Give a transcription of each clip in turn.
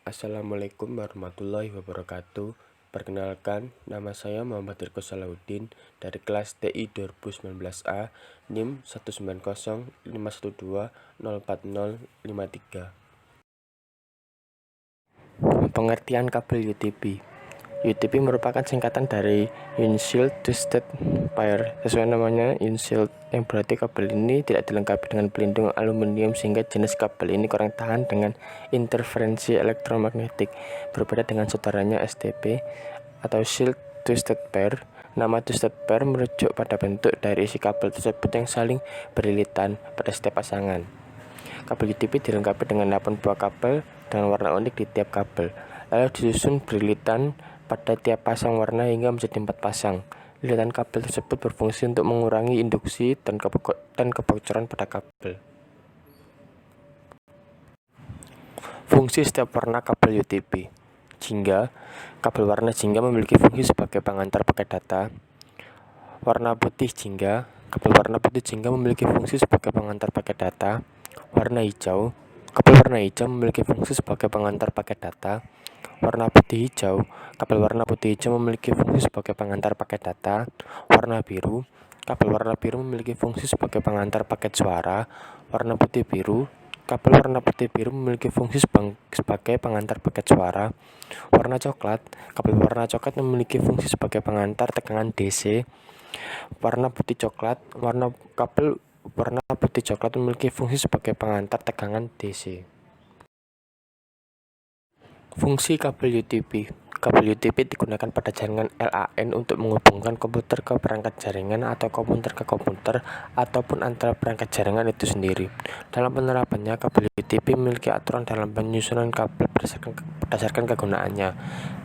Assalamualaikum warahmatullahi wabarakatuh. Perkenalkan, nama saya Muhammad Irko Salahuddin dari kelas TI 2019A, NIM 19051204053. Pengertian kabel UTP. UTP merupakan singkatan dari Unshield Twisted Pair. Sesuai namanya, Unshield, yang berarti kabel ini tidak dilengkapi dengan pelindung aluminium sehingga jenis kabel ini kurang tahan dengan interferensi elektromagnetik. Berbeda dengan saudaranya STP atau Shield Twisted Pair. Nama Twisted Pair merujuk pada bentuk dari isi kabel tersebut yang saling berlilitan pada setiap pasangan. Kabel UTP dilengkapi dengan 8 buah kabel dengan warna unik di tiap kabel, lalu disusun berlilitan pada tiap pasang warna hingga menjadi 4 pasang. Lilitan kabel tersebut berfungsi untuk mengurangi induksi dan kebocoran pada kabel. Fungsi setiap warna kabel UTP. Jingga. Kabel warna jingga memiliki fungsi sebagai pengantar paket data. Warna putih jingga. Kabel warna putih jingga memiliki fungsi sebagai pengantar paket data. Warna hijau. Kabel warna hijau memiliki fungsi sebagai pengantar paket data. Warna putih hijau. Kabel warna putih hijau memiliki fungsi sebagai pengantar paket data. Warna biru. Kabel warna biru memiliki fungsi sebagai pengantar paket suara. Warna putih biru. Kabel warna putih biru memiliki fungsi sebagai pengantar paket suara. Warna coklat. Kabel warna coklat memiliki fungsi sebagai pengantar tegangan DC. Warna putih coklat. Kabel warna putih coklat memiliki fungsi sebagai pengantar tegangan DC. Fungsi kabel UTP. Kabel UTP digunakan pada jaringan LAN untuk menghubungkan komputer ke perangkat jaringan atau komputer ke komputer ataupun antara perangkat jaringan itu sendiri. Dalam penerapannya, kabel UTP memiliki aturan dalam penyusunan kabel berdasarkan kegunaannya.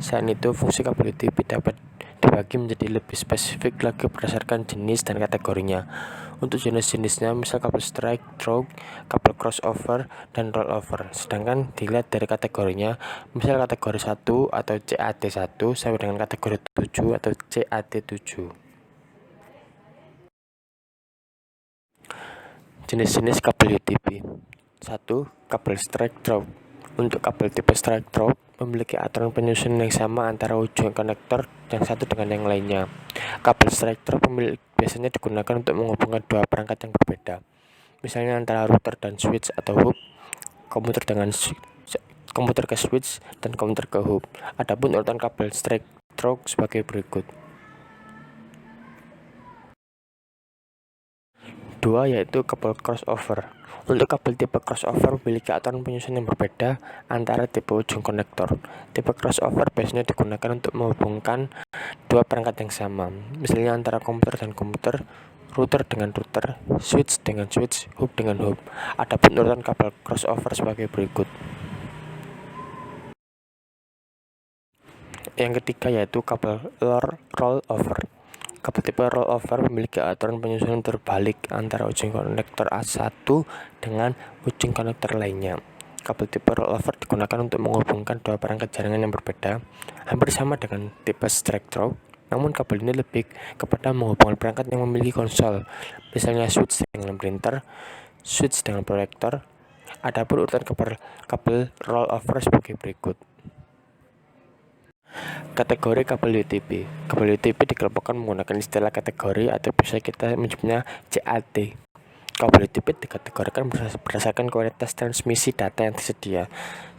Selain itu, fungsi kabel UTP dapat dibagi menjadi lebih spesifik lagi berdasarkan jenis dan kategorinya. Untuk jenis-jenisnya, misal kabel strike, through, kabel crossover, dan rollover. Sedangkan dilihat dari kategorinya, misal kategori 1 atau CAT1 sampai dengan kategori 7 atau CAT7. Jenis-jenis kabel UTP. 1. Kabel strike through. Untuk kabel tipe strike through memiliki aturan penyusunan yang sama antara ujung konektor yang satu dengan yang lainnya. Kabel strike through biasanya digunakan untuk menghubungkan dua perangkat yang berbeda, misalnya antara router dan switch atau hub, komputer ke switch, dan komputer ke hub. Adapun urutan kabel strike through sebagai berikut. 2. Yaitu kabel crossover. Untuk kabel tipe crossover memiliki aturan penyusunan yang berbeda antara tipe ujung konektor. Tipe crossover biasanya digunakan untuk menghubungkan dua perangkat yang sama, misalnya antara komputer dan komputer, router dengan router, switch dengan switch, hub dengan hub. Adapun urutan kabel crossover sebagai berikut. Yang ketiga yaitu kabel rollover. Kabel tipe rollover memiliki aturan penyusunan terbalik antara ujung konektor A1 dengan ujung konektor lainnya. Kabel tipe rollover digunakan untuk menghubungkan dua perangkat jaringan yang berbeda, hampir sama dengan tipe strike through. Namun kabel ini lebih kepada menghubungkan perangkat yang memiliki konsol, misalnya switch dengan printer, switch dengan proyektor. Adapun urutan kabel rollover sebagai berikut. Kategori kabel UTP. Kabel UTP dikelompokkan menggunakan istilah kategori atau bisa kita menyebutnya CAT. Kabel UTP dikategorikan berdasarkan kualitas transmisi data yang tersedia.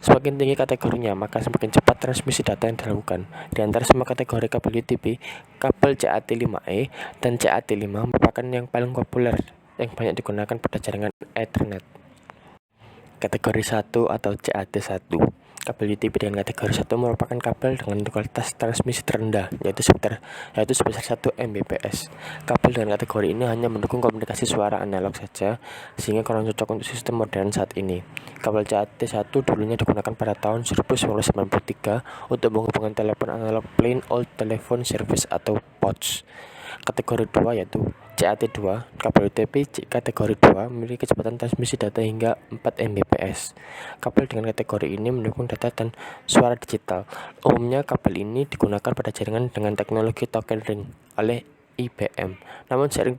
Semakin tinggi kategorinya, maka semakin cepat transmisi data yang dilakukan. Di antara semua kategori kabel UTP, kabel CAT5E dan CAT5 merupakan yang paling populer yang banyak digunakan pada jaringan Ethernet. Kategori 1 atau CAT1. Kabel UTP dengan kategori 1 merupakan kabel dengan kualitas transmisi terendah, yaitu sebesar 1 Mbps. Kabel dengan kategori ini hanya mendukung komunikasi suara analog saja, sehingga kurang cocok untuk sistem modern saat ini. Kabel CAT1 dulunya digunakan pada tahun 1993 untuk menghubungkan telepon analog plain old telephone service atau POTS. Kategori 2 yaitu CAT2. Kabel UTP kategori 2 memiliki kecepatan transmisi data hingga 4 Mbps. Kabel dengan kategori ini mendukung data dan suara digital. Umumnya kabel ini digunakan pada jaringan dengan teknologi token ring oleh IBM. Namun seiring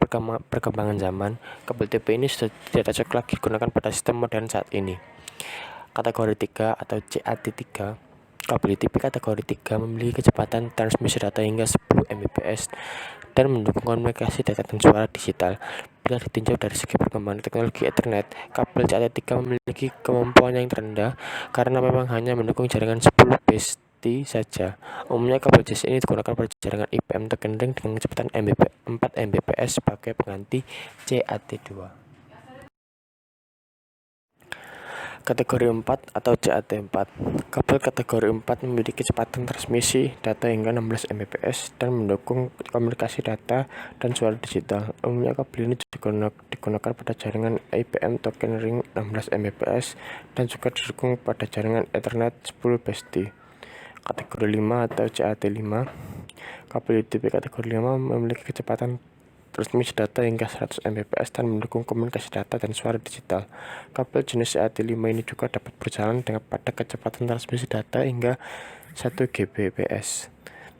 perkembangan zaman, kabel UTP ini sudah tidak cocok lagi digunakan pada sistem modern saat ini. Kategori 3 atau CAT3. Kabel UTP kategori 3 memiliki kecepatan transmisi data hingga 10 Mbps dan mendukung komunikasi data dan suara digital. Bila ditinjau dari segi perkembangan teknologi Ethernet, kabel CAT3 memiliki kemampuan yang terendah karena memang hanya mendukung jaringan 10 BST saja. Umumnya kabel JAS ini digunakan pada jaringan IPM token ring dengan kecepatan 4 Mbps sebagai pengganti CAT2. Kategori 4 atau CAT4. Kabel kategori 4 memiliki kecepatan transmisi data hingga 16 Mbps dan mendukung komunikasi data dan suara digital. Umumnya kabel ini digunakan pada jaringan IPM token ring 16 Mbps dan juga didukung pada jaringan Ethernet 10 BST. Kategori 5 atau CAT5. Kabel UTP kategori 5 memiliki kecepatan transmisi data hingga 100 Mbps dan mendukung komunikasi data dan suara digital. Kabel jenis CAT5 ini juga dapat berjalan dengan pada kecepatan transmisi data hingga 1 Gbps.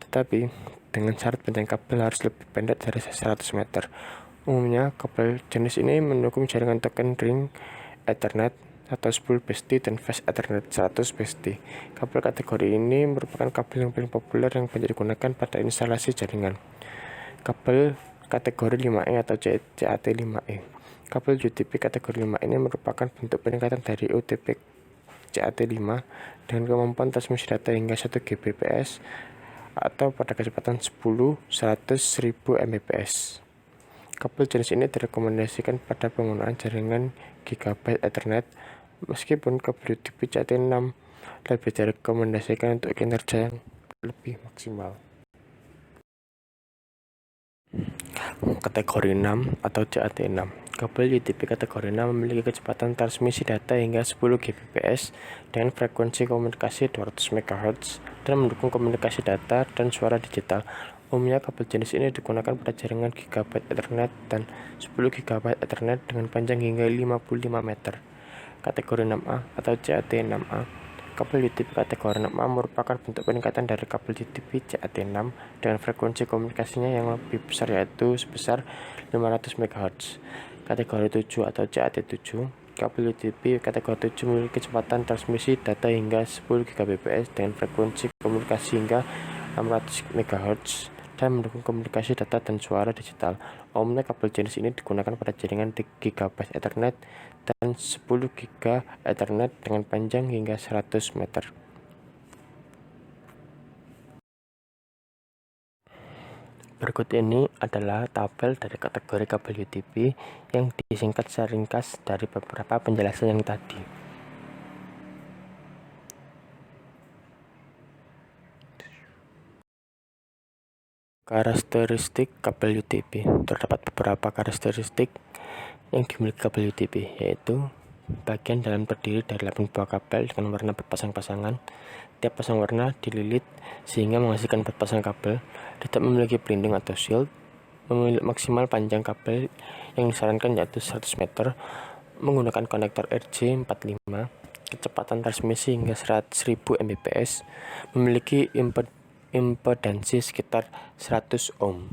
Tetapi dengan syarat panjang kabel harus lebih pendek dari 100 meter. Umumnya kabel jenis ini mendukung jaringan token ring Ethernet atau 10 BST dan Fast Ethernet 100 BST. Kabel kategori ini merupakan kabel yang paling populer yang banyak digunakan pada instalasi jaringan. Kabel kategori 5E atau CAT5E. Kabel UTP kategori 5 ini merupakan bentuk peningkatan dari UTP CAT5 dengan kemampuan transmisi data hingga 1 Gbps atau pada kecepatan 10, 100, 1000 Mbps. Kabel jenis ini direkomendasikan pada penggunaan jaringan GB Ethernet, meskipun kabel UTP CAT6 lebih direkomendasikan untuk kinerja yang lebih maksimal. Kategori 6 atau CAT6. Kabel UTP kategori 6 memiliki kecepatan transmisi data hingga 10 Gbps dengan frekuensi komunikasi 200 MHz dan mendukung komunikasi data dan suara digital. Umumnya kabel jenis ini digunakan pada jaringan GB Ethernet dan 10 GB Ethernet dengan panjang hingga 55 meter. Kategori 6A atau CAT6A. Kabel UTP kategori 6A merupakan bentuk peningkatan dari kabel UTP CAT6 dengan frekuensi komunikasinya yang lebih besar, yaitu sebesar 500 MHz. Kategori 7 atau CAT7. Kabel UTP kategori 7 memiliki kecepatan transmisi data hingga 10 Gbps dengan frekuensi komunikasi hingga 600 MHz dan mendukung komunikasi data dan suara digital. Umumnya kabel jenis ini digunakan pada jaringan GB Ethernet dan 10 GB Ethernet dengan panjang hingga 100 meter. Berikut ini adalah tabel dari kategori kabel UTP yang disingkat secara ringkas dari beberapa penjelasan yang tadi. Karakteristik kabel UTP. Terdapat beberapa karakteristik yang dimiliki kabel UTP, yaitu bagian dalam terdiri dari 8 buah kabel dengan warna berpasang-pasangan. Tiap pasang warna dililit sehingga menghasilkan 4 pasang kabel. Tidak memiliki pelindung atau shield. Memiliki maksimal panjang kabel yang disarankan yaitu 100 meter. Menggunakan konektor RJ45. Kecepatan transmisi hingga 1000 Mbps. Memiliki impedansi sekitar 100 ohm.